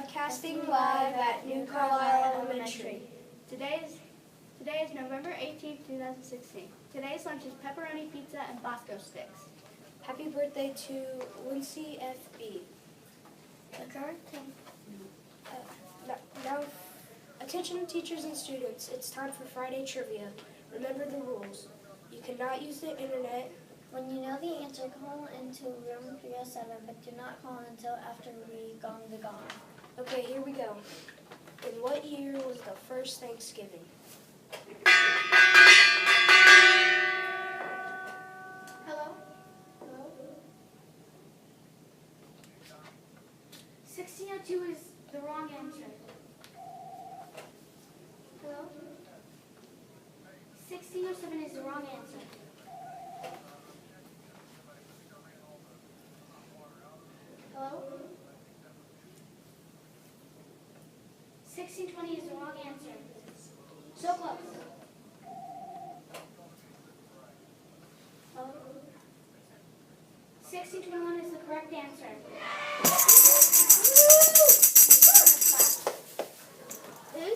broadcasting live at New Carlisle Elementary. Today is November 18th, 2016. Today's lunch is pepperoni pizza and Bosco sticks. Happy birthday to Lindsay F.B. Now, attention teachers and students, it's time for Friday trivia. Remember the rules. You cannot use the internet. When you know the answer, call into room 307, but do not call until after we gong the gong. Okay, here we go. In what year was the first Thanksgiving? Hello? 1602 is the wrong answer. Hello? 1607 is the wrong answer. Hello? 1620 is the wrong answer. So close. Hello? 1621 is the correct answer. Who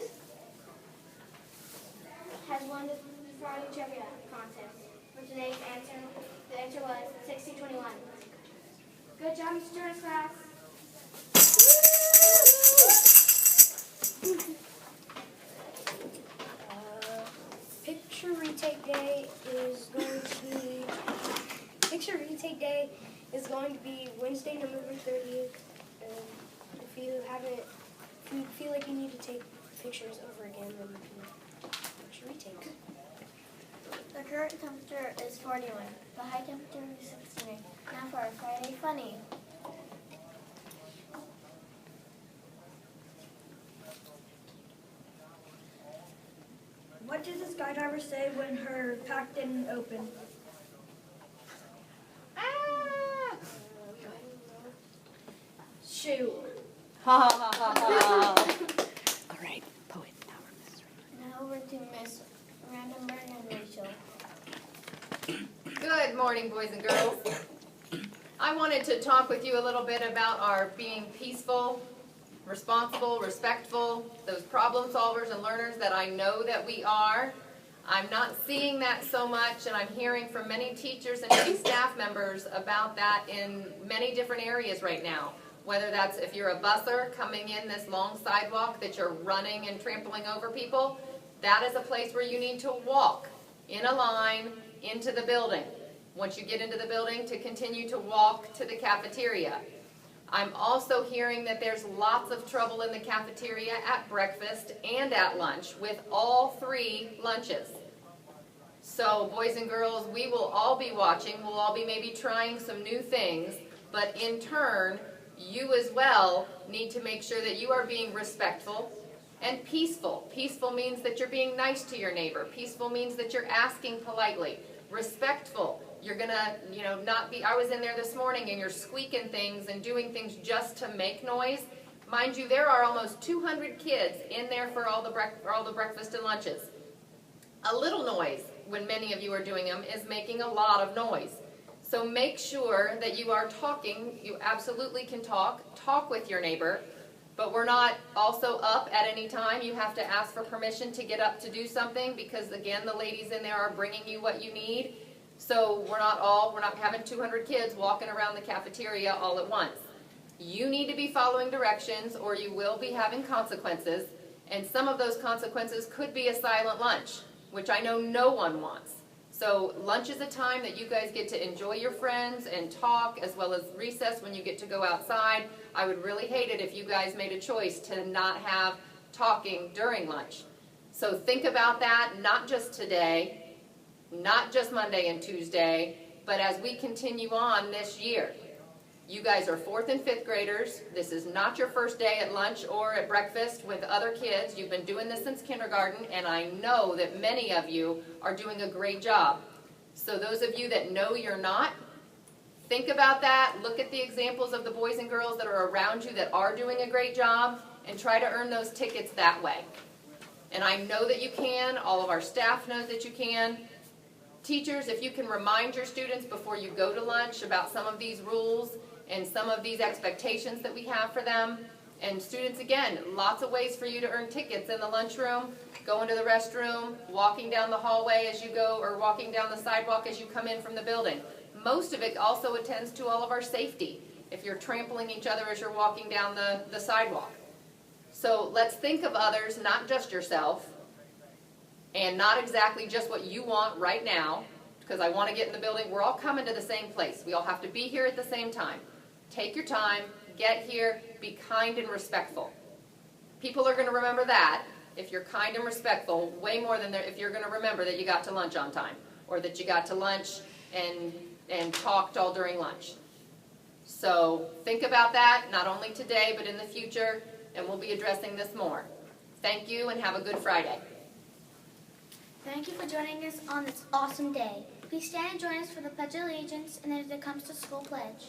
has won the Friday Trivia contest for today's answer? The answer was 1621. Good job, Mr. Turner's class. Picture retake day is going to be Wednesday, November 30th. If you feel like you need to take pictures over again, then you can picture retake. The current temperature is 41. The high temperature is 69. Now for our Friday Funny. What did the skydiver say when her pack didn't open? Shoot. Ha ha ha ha ha. All right, poet. Now over to Miss Randenberg and Rachel. Good morning, boys and girls. I wanted to talk with you a little bit about our being peaceful, responsible, respectful, those problem solvers and learners that I know that we are. I'm not seeing that so much, and I'm hearing from many teachers and many staff members about that in many different areas right now. Whether that's if you're a busser coming in this long sidewalk that you're running and trampling over people, that is a place where you need to walk in a line into the building. Once you get into the building, to continue to walk to the cafeteria. I'm also hearing that there's lots of trouble in the cafeteria at breakfast and at lunch with all three lunches. So boys and girls, we will all be watching. We'll all be maybe trying some new things, but in turn, you as well need to make sure that you are being respectful and peaceful. Peaceful means that you're being nice to your neighbor. Peaceful means that you're asking politely. Respectful, you're gonna, not be, I was in there this morning and you're squeaking things and doing things just to make noise. Mind you, there are almost 200 kids in there for all the breakfast and lunches. A little noise, when many of you are doing them, is making a lot of noise. So make sure that you are talking. You absolutely can talk with your neighbor, but we're not also up at any time. You have to ask for permission to get up to do something because, again, the ladies in there are bringing you what you need. So we're not having 200 kids walking around the cafeteria all at once. You need to be following directions or you will be having consequences, and some of those consequences could be a silent lunch, which I know no one wants. So lunch is a time that you guys get to enjoy your friends and talk, as well as recess when you get to go outside. I would really hate it if you guys made a choice to not have talking during lunch. So think about that, not just today, not just Monday and Tuesday, but as we continue on this year. You guys are 4th and 5th graders. This is not your first day at lunch or at breakfast with other kids. You've been doing this since kindergarten, and I know that many of you are doing a great job. So those of you that know you're not, think about that. Look at the examples of the boys and girls that are around you that are doing a great job, and try to earn those tickets that way. And I know that you can. All of our staff knows that you can. Teachers, if you can remind your students before you go to lunch about some of these rules and some of these expectations that we have for them, And students, again, lots of ways for you to earn tickets in the lunchroom, going to the restroom, walking down the hallway as you go, or walking down the sidewalk as you come in from the building. Most of it also attends to all of our safety, if you're trampling each other as you're walking down the sidewalk. So let's think of others, not just yourself, and not exactly just what you want right now, because I want to get in the building. We're all coming to the same place. We all have to be here at the same time. Take your time, get here, be kind and respectful. People are going to remember that, if you're kind and respectful, way more than if you're going to remember that you got to lunch on time, or that you got to lunch and talked all during lunch. So think about that, not only today, but in the future, and we'll be addressing this more. Thank you, and have a good Friday. Thank you for joining us on this awesome day. Please stand and join us for the Pledge of Allegiance and then as it comes to school pledge.